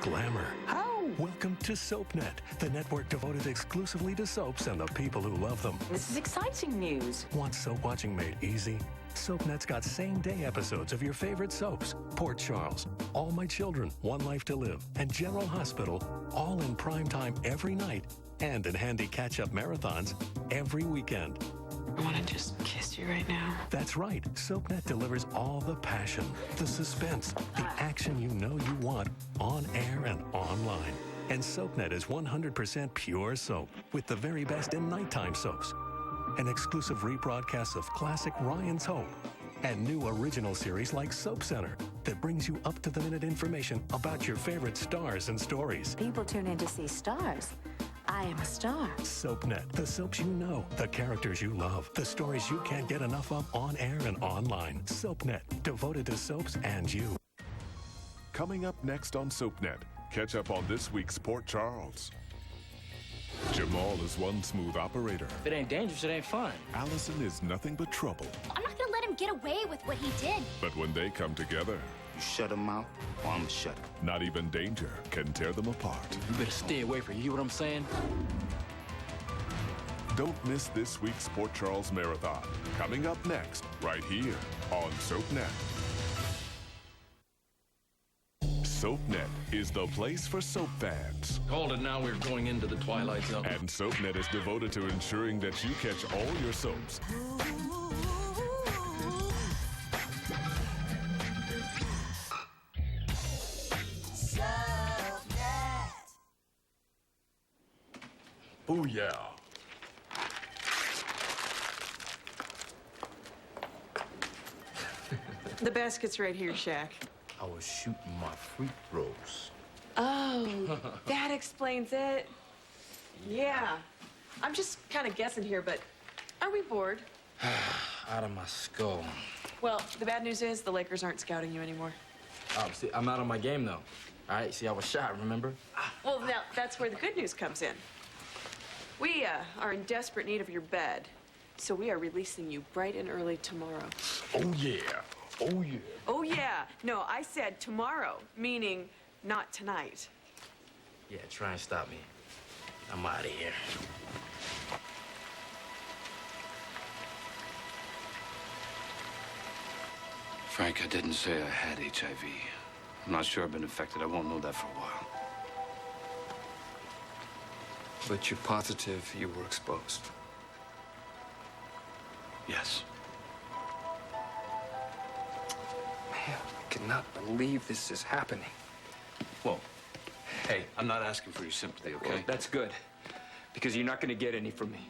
glamour. How? Welcome to Soapnet, the network devoted exclusively to soaps and the people who love them. This is exciting news. Want soap watching made easy? Soapnet's got same-day episodes of your favorite soaps. Port Charles, All My Children, One Life to Live, and General Hospital, all in prime time every night and in handy catch-up marathons every weekend. I want to just kiss you right now. That's right. Soapnet delivers all the passion, the suspense, the action you know you want on air and online. And Soapnet is 100% pure soap with the very best in nighttime soaps. An exclusive rebroadcast of classic Ryan's Hope and new original series like Soap Center that brings you up-to-the-minute information about your favorite stars and stories. People tune in to see stars. I am a star. Soapnet, the soaps you know, the characters you love, the stories you can't get enough of on air and online. Soapnet, devoted to soaps and you. Coming up next on Soapnet, catch up on this week's Port Charles. Jamal is one smooth operator. If it ain't dangerous, it ain't fun. Allison is nothing but trouble. I'm not gonna let him get away with what he did. But when they come together, you shut him out, or I'm shut him. Not even danger can tear them apart. You better stay away from you, hear what I'm saying? Don't miss this week's Port Charles Marathon. Coming up next, right here on Soapnet. Soapnet is the place for soap fans. Called it now, we're going into the twilight zone. And Soapnet is devoted to ensuring that you catch all your soaps. Oh, yeah. The basket's right here, Shaq. I was shooting my free throws. Oh, that explains it. Yeah. I'm just kind of guessing here, but are we bored? Out of my skull. Well, the bad news is the Lakers aren't scouting you anymore. See, I'm out on my game, though. All right, see, I was shot, remember? Well, now, that's where the good news comes in. We are in desperate need of your bed, so we are releasing you bright and early tomorrow. Oh, yeah. Oh, yeah. Oh, yeah. No, I said tomorrow, meaning not tonight. Yeah, try and stop me. I'm out of here. Frank, I didn't say I had HIV. I'm not sure I've been infected. I won't know that for a while. But you're positive you were exposed? Yes. Man, I cannot believe this is happening. Well, hey, I'm not asking for your sympathy, okay? Well, that's good, because you're not going to get any from me.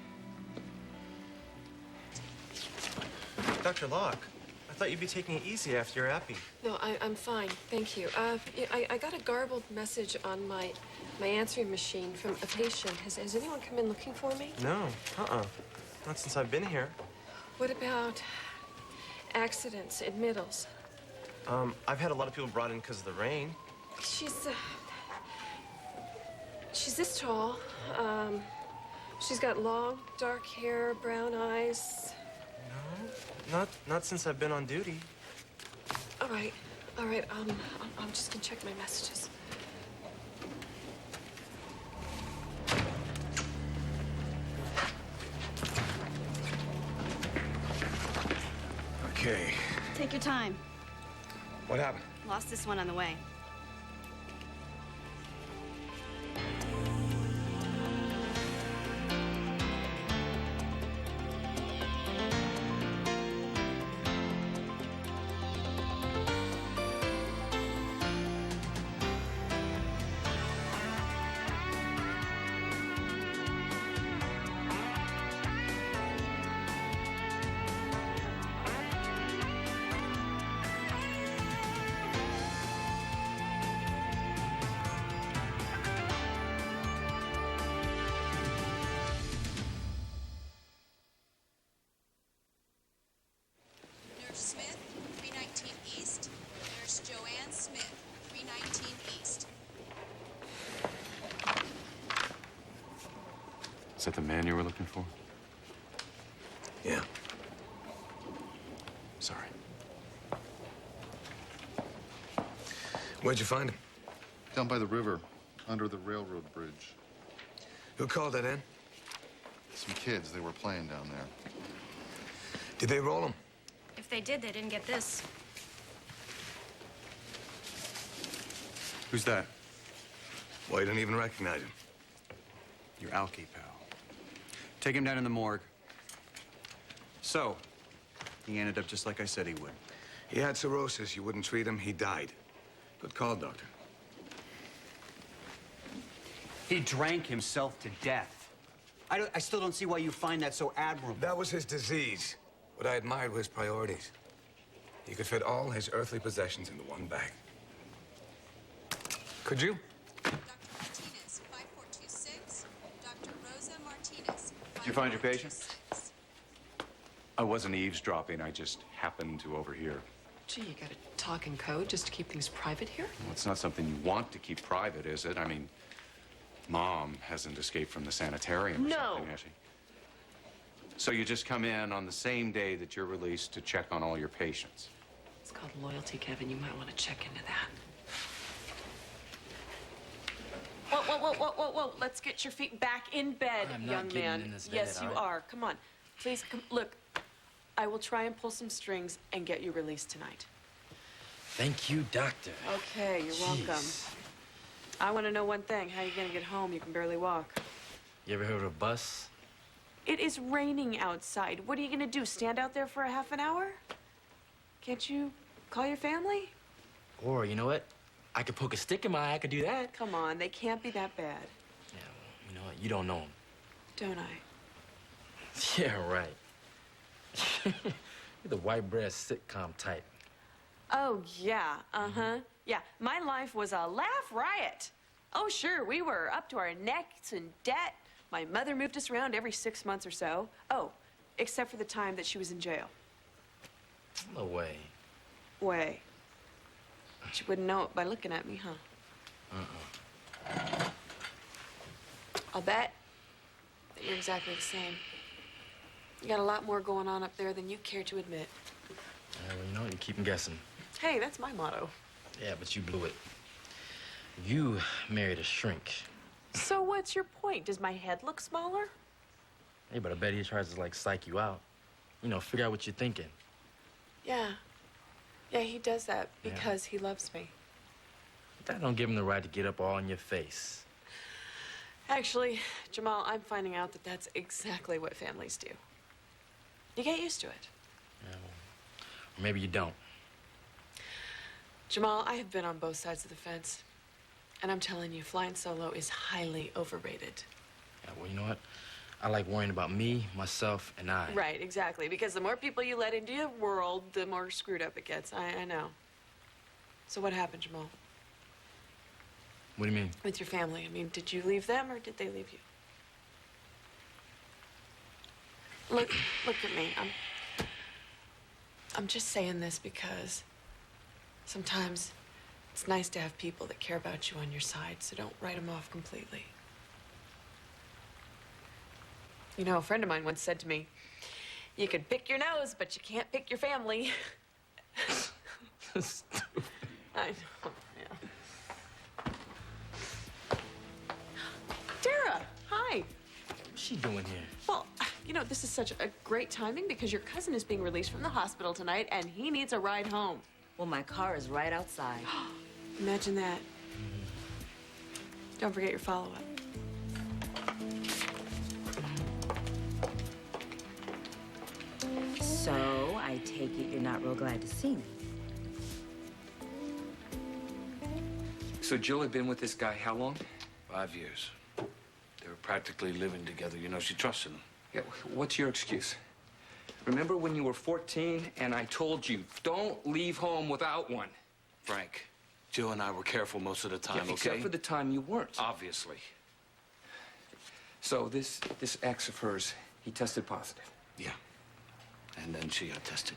Dr. Locke, I thought you'd be taking it easy after your epi. No, I'm fine, thank you. I got a garbled message on my answering machine from a patient. Has anyone come in looking for me? No, not since I've been here. What about accidents, admittals? I've had a lot of people brought in because of the rain. She's this tall. She's got long, dark hair, brown eyes. No, not since I've been on duty. All right. I'm just gonna check my messages. Okay. Take your time. What happened? Lost this one on the way. Smith, 319 East. Nurse Joanne Smith, 319 East. Is that the man you were looking for? Yeah. Sorry. Where'd you find him? Down by the river, under the railroad bridge. Who called it in? Some kids, they were playing down there. Did they roll them? If they did, they didn't get this. Who's that? Well, you don't even recognize him. Your alky pal. Take him down in the morgue. So, he ended up just like I said he would. He had cirrhosis. You wouldn't treat him. He died. Good call, doctor. He drank himself to death. I still don't see why you find that so admirable. That was his disease. What I admired were his priorities. He could fit all his earthly possessions into one bag. Could you? Dr. Martinez, 5426. Dr. Rosa Martinez. Did you find your patient? 5426. I wasn't eavesdropping. I just happened to overhear. Gee, you gotta talk in code just to keep things private here? Well, it's not something you want to keep private, is it? I mean, Mom hasn't escaped from the sanitarium or something, has she? So you just come in on the same day that you're released to check on all your patients? It's called loyalty, Kevin. You might want to check into that. Whoa, whoa, whoa, whoa, whoa, whoa. Let's get your feet back in bed, I'm not young getting man. in this Yes, bed, you all right? are. Come on. Please, come. Look, I will try and pull some strings and get you released tonight. Thank you, doctor. Okay, you're welcome. Jeez. I want to know one thing. How are you going to get home? You can barely walk. You ever heard of a bus? It is raining outside. What are you going to do? Stand out there for a half an hour? Can't you call your family? Or, you know what? I could poke a stick in my eye. I could do that. Come on, they can't be that bad. Yeah, well, you know what? You don't know him. Don't I? Yeah, right. You're the white bread sitcom type. Oh, yeah, uh-huh. Yeah, my life was a laugh riot. Oh, sure, we were up to our necks in debt. My mother moved us around every 6 months or so. Oh, except for the time that she was in jail. No way. Way. But you wouldn't know it by looking at me, huh? I'll bet that you're exactly the same. You got a lot more going on up there than you care to admit. Yeah, well, you know what? You keep them guessing. Hey, that's my motto. Yeah, but you blew it. You married a shrink. So what's your point? Does my head look smaller? Hey, but I bet he tries to, like, psych you out. You know, figure out what you're thinking. Yeah. Yeah, he does that Yeah. because he loves me. That don't give him the right to get up all in your face. Actually, Jamal, I'm finding out that that's exactly what families do. You get used to it. Yeah, well, or maybe you don't. Jamal, I have been on both sides of the fence. And I'm telling you, flying solo is highly overrated. Yeah, well, you know what? I like worrying about me, myself, and I. Right, exactly. Because the more people you let into your world, the more screwed up it gets. I know. So what happened, Jamal? What do you mean? With your family. I mean, did you leave them or did they leave you? Look at me. I'm just saying this because sometimes it's nice to have people that care about you on your side, so don't write them off completely. You know, a friend of mine once said to me, you could pick your nose, but you can't pick your family. Stupid. I know, yeah. Tara, hi. What's she doing here? Well, you know, this is such a great timing because your cousin is being released from the hospital tonight and he needs a ride home. Well, my car is right outside. Imagine that. Don't forget your follow-up. So, I take it you're not real glad to see me. So Jill had been with this guy how long? 5 years. They were practically living together. You know, she trusted him. Yeah, what's your excuse? Remember when you were 14 and I told you, don't leave home without one? Frank, Jill and I were careful most of the time, Yeah, okay? except for the time you weren't. Obviously. So this ex of hers, he tested positive. Yeah. And then she got tested.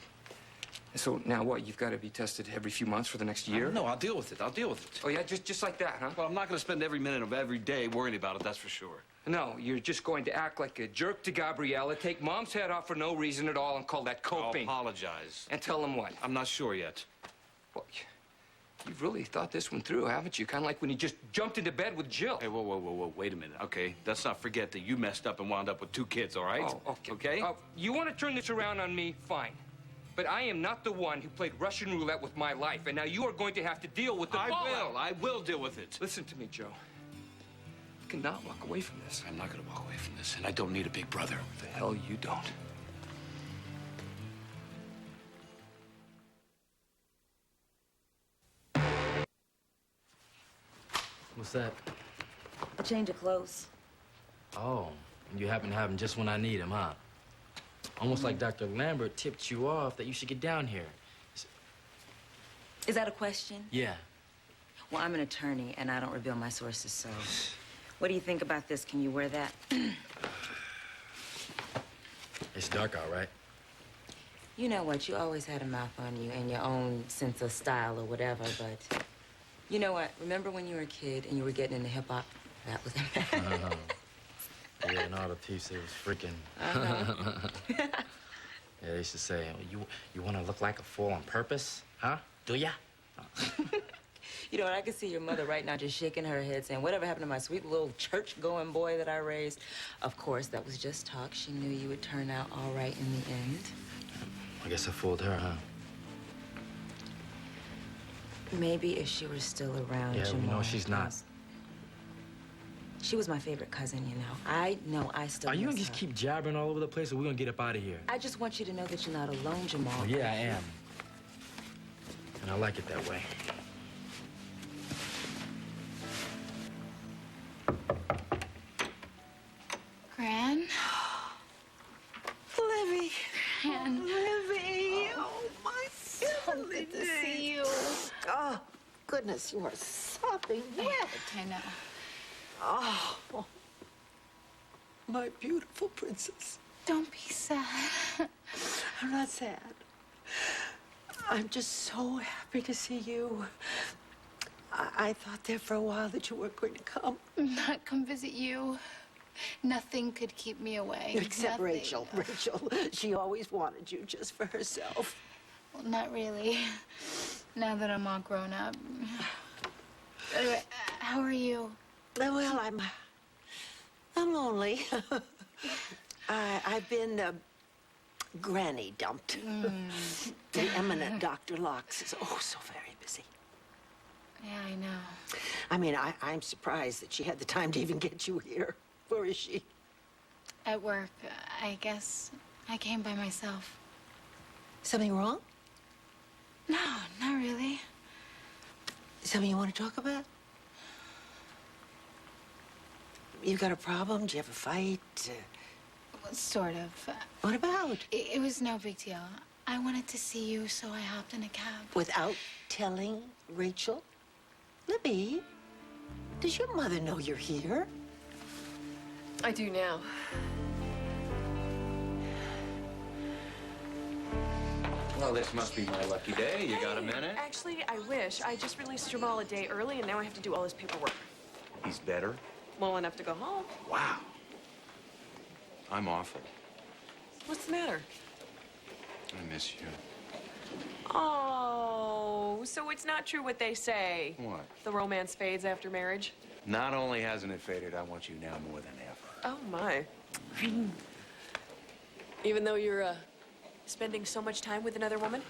So now what? You've got to be tested every few months for the next year? No, I'll deal with it. I'll deal with it. Oh, yeah? Just like that, huh? Well, I'm not going to spend every minute of every day worrying about it, that's for sure. No, you're just going to act like a jerk to Gabriella, take Mom's head off for no reason at all, and call that coping. I'll apologize. And tell him what? I'm not sure yet. Well, You've really thought this one through, haven't you? Kind of like when you just jumped into bed with Jill. Hey, whoa, wait a minute, okay? Let's not forget that you messed up and wound up with 2 kids, all right? Oh, okay. You want to turn this around on me? Fine. But I am not the one who played Russian roulette with my life, and now you are going to have to deal with the fallout. I will deal with it. Listen to me, Joe. You cannot walk away from this. I'm not gonna walk away from this, and I don't need a big brother. The hell you don't. What's that? A change of clothes. Oh, you happen to have him just when I need him, huh? Almost like Dr. Lambert tipped you off that you should get down here. Is that a question? Yeah. Well, I'm an attorney, and I don't reveal my sources, so... What do you think about this? Can you wear that? It's dark out, right? You know what? You always had a mouth on you and your own sense of style or whatever, but... You know what? Remember when you were a kid and you were getting into hip-hop? That was Yeah, and all the thieves, they was freaking... Yeah, they used to say, you want to look like a fool on purpose? Huh? Do ya? You know what? I can see your mother right now just shaking her head saying, whatever happened to my sweet little church-going boy that I raised? Of course, that was just talk. She knew you would turn out all right in the end. I guess I fooled her, huh? Maybe if she were still around, Yeah, Jamal. we know she's not. She was my favorite cousin, you know. I still Are you miss gonna just her. keep jabbering all over the place, or we're gonna get up out of here? I just want you to know that you're not alone, Jamal. Oh, yeah, I am. And I like it that way. Gran? Livy. Gran. Livy. Oh, my So good to see you. Oh, goodness, you are sopping wet. I know. Oh, my beautiful princess. Don't be sad. I'm not sad. I'm just so happy to see you. I thought there for a while that you weren't going to come. Not come visit you. Nothing could keep me away. Except Nothing. Rachel. Rachel, she always wanted you just for herself. Well, not really. Now that I'm all grown up. Anyway, how are you? Well, I'm lonely. I've been granny dumped. The eminent Dr. Locks is so very busy. Yeah, I know. I mean, I'm surprised that she had the time to even get you here. Where is she? At work, I guess I came by myself. Something wrong? No, not really. Something you want to talk about? You got a problem? Do you have a fight? Sort of. What about? It was no big deal. I wanted to see you, so I hopped in a cab. Without telling Rachel? Libby, does your mother know you're here? I do now. Well, this must be my lucky day. You got a minute? Actually, I wish. I just released Jamal a day early, and now I have to do all his paperwork. He's better? Well enough to go home. Wow. I'm awful. What's the matter? I miss you. Oh, so it's not true what they say. What? The romance fades after marriage. Not only hasn't it faded, I want you now more than ever. Oh, my. Even though you're, spending so much time with another woman?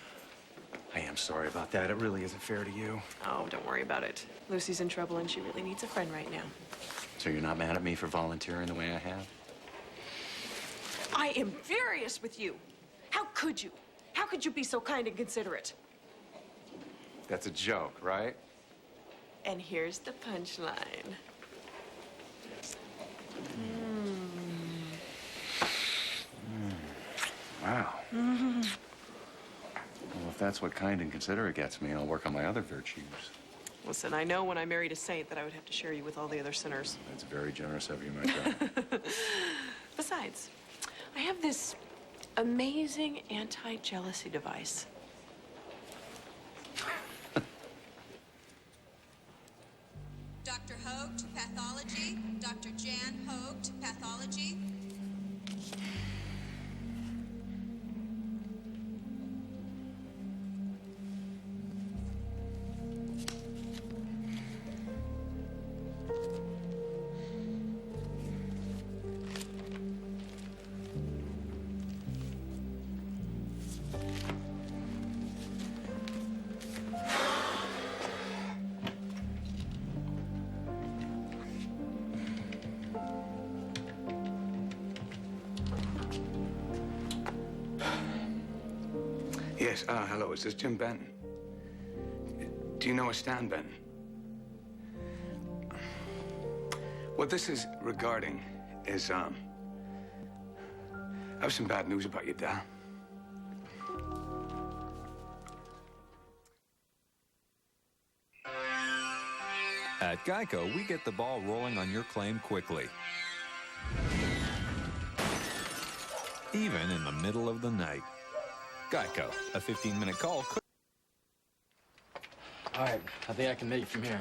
I am sorry about that. It really isn't fair to you. Oh, don't worry about it. Lucy's in trouble, and she really needs a friend right now. So you're not mad at me for volunteering the way I have? I am furious with you. How could you? How could you be so kind and considerate? That's a joke, right? And here's the punchline. Wow. Well, if that's what kind and considerate gets me, I'll work on my other virtues. Listen, I know when I married a saint that I would have to share you with all the other sinners. That's very generous of you, my friend. Besides, I have this amazing anti-jealousy device. Dr. Hogue to pathology. Dr. Jan Hogue to pathology. Hello, is this Jim Benton? Do you know a Stan Benton? What this is regarding is, I have some bad news about your dad. At Geico, we get the ball rolling on your claim quickly. Even in the middle of the night. Geico, a 15-minute call could... All right, I think I can make it from here.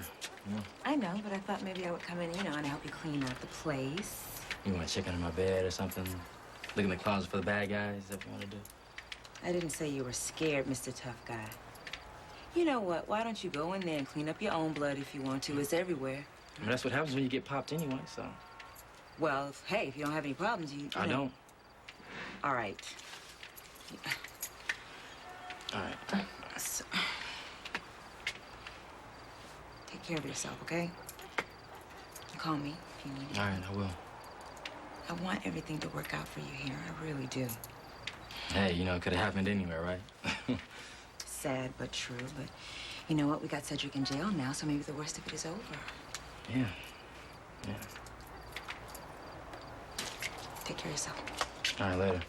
I know, but I thought maybe I would come in, and help you clean up the place. You want to check under my bed or something? Look in the closet for the bad guys, if you want to do. I didn't say you were scared, Mr. Tough Guy. You know what? Why don't you go in there and clean up your own blood if you want to? It's everywhere. I mean, that's what happens when you get popped anyway, so. Well, hey, if you don't have any problems, you I don't. All right. All right. So, take care of yourself, okay? Call me if you need me. All right, I will. I want everything to work out for you here. I really do. Hey, you know, it could have happened anywhere, right? Sad but true, but you know what? We got Cedric in jail now, so maybe the worst of it is over. Yeah. Yeah. Take care of yourself. All right, later.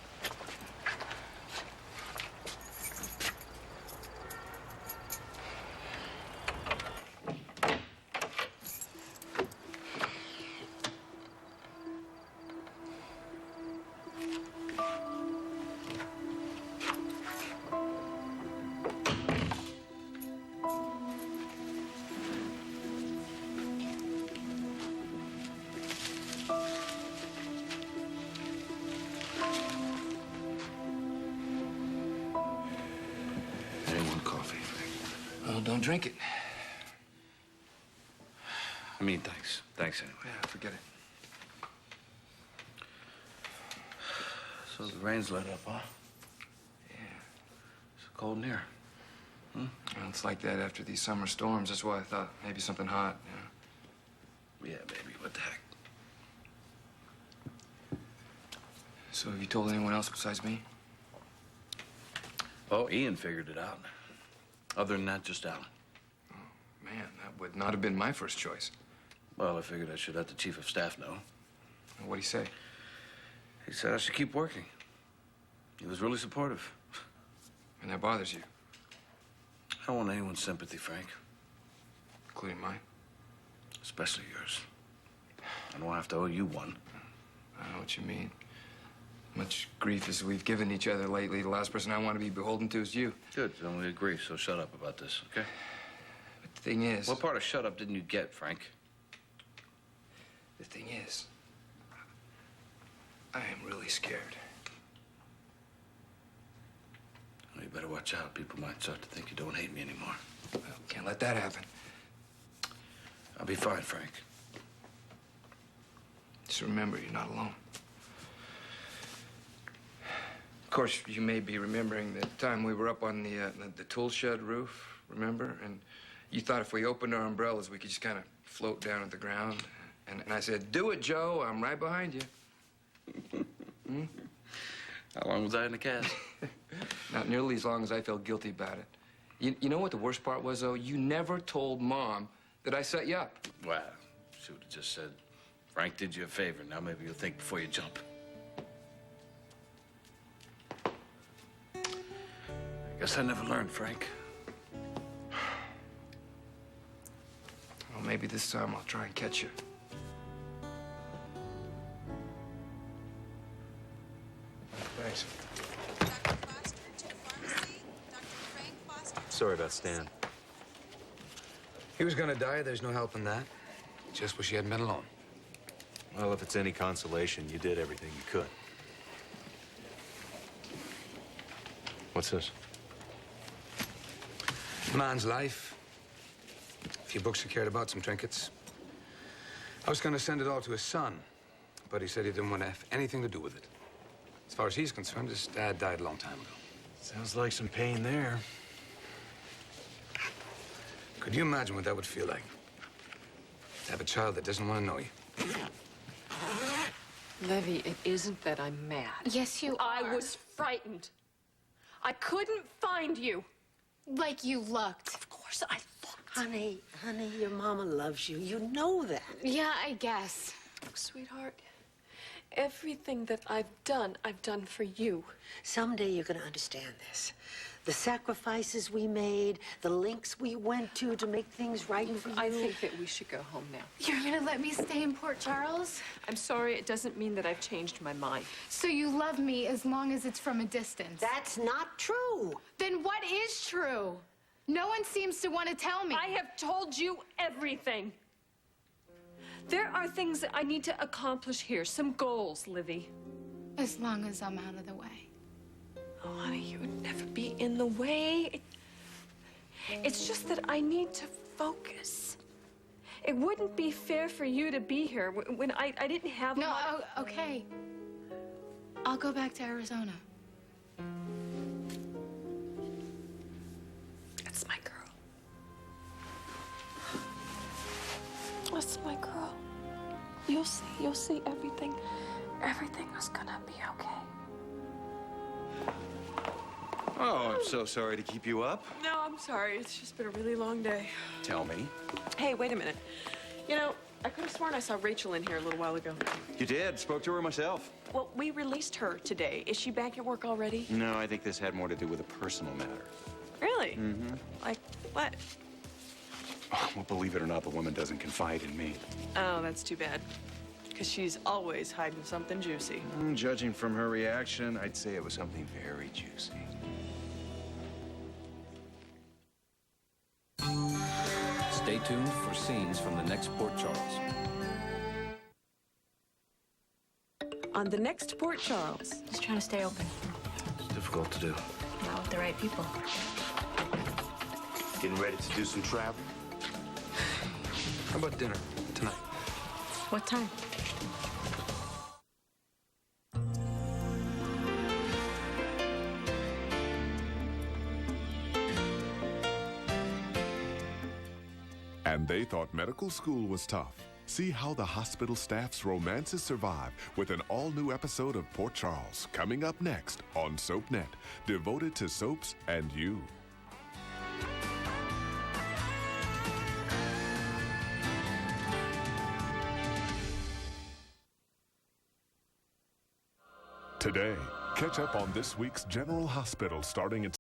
Don't drink it. I mean, thanks. Thanks anyway. Yeah, forget it. So the rain's let up, huh? Yeah. It's cold in here. Well, it's like that after these summer storms. That's why I thought maybe something hot. Yeah, baby. What the heck? So have you told anyone else besides me? Oh, Ian figured it out. Other than that, just Alan. Oh, man, that would not have been my first choice. Well, I figured I should let the chief of staff know. What'd he say? He said I should keep working. He was really supportive. And that bothers you? I don't want anyone's sympathy, Frank. Including mine? Especially yours. I don't have to owe you one. I know what you mean. Much grief as we've given each other lately, the last person I want to be beholden to is you. Good, then we agree, so shut up about this, okay? But the thing is... What part of shut up didn't you get, Frank? The thing is, I am really scared. Well, you better watch out. People might start to think you don't hate me anymore. Well, can't let that happen. I'll be fine, Frank. Just remember, you're not alone. Of course, you may be remembering the time we were up on the tool shed roof, remember? And you thought if we opened our umbrellas, we could just kind of float down at the ground. And I said, do it, Joe. I'm right behind you. How long was I in the cast? Not nearly as long as I felt guilty about it. You know what the worst part was, though? You never told Mom that I set you up. Well, she would have just said, Frank did you a favor. Now maybe you'll think before you jump. Guess I never learned, Frank. Well, maybe this time I'll try and catch you. Thanks. Dr. Foster to the pharmacy. Dr. Frank Foster. Sorry about Stan. He was gonna die. There's no help in that. Just wish he hadn't been alone. Well, if it's any consolation, you did everything you could. What's this? A man's life. A few books he cared about, some trinkets. I was gonna send it all to his son, but he said he didn't want to have anything to do with it. As far as he's concerned, his dad died a long time ago. Sounds like some pain there. Could you imagine what that would feel like? To have a child that doesn't want to know you. Levy, it isn't that I'm mad. Yes, you I are. was frightened. I couldn't find you. Like you looked. Of course I looked. Honey, your mama loves you. You know that. Yeah, I guess. Sweetheart, everything that I've done for you. Someday you're going to understand this. The sacrifices we made, the lengths we went to make things right for you. I think that we should go home now. You're gonna let me stay in Port Charles? I'm sorry, it doesn't mean that I've changed my mind. So you love me as long as it's from a distance? That's not true. Then what is true? No one seems to want to tell me. I have told you everything. There are things that I need to accomplish here, some goals, Livy. As long as I'm out of the way. Oh, honey, you would never be in the way. It's just that I need to focus. It wouldn't be fair for you to be here when I didn't have... No, okay. I'll go back to Arizona. That's my girl. That's my girl. You'll see everything. Everything is gonna be okay. Oh, I'm so sorry to keep you up. No, I'm sorry. It's just been a really long day. Tell me. Hey, wait a minute. You know, I could have sworn I saw Rachel in here a little while ago. You did. Spoke to her myself. Well, we released her today. Is she back at work already? No, I think this had more to do with a personal matter. Really? Mm-hmm. Like what? Oh, well, believe it or not, the woman doesn't confide in me. Oh, that's too bad. Because she's always hiding something juicy. Judging from her reaction, I'd say it was something very juicy. Stay tuned for scenes from the next Port Charles. On the next Port Charles. Just trying to stay open. It's difficult to do. Not with the right people. Getting ready to do some travel? How about dinner tonight? What time? And they thought medical school was tough. See how the hospital staff's romances survive with an all-new episode of Port Charles coming up next on Soapnet, devoted to soaps and you. Today, catch up on this week's General Hospital starting at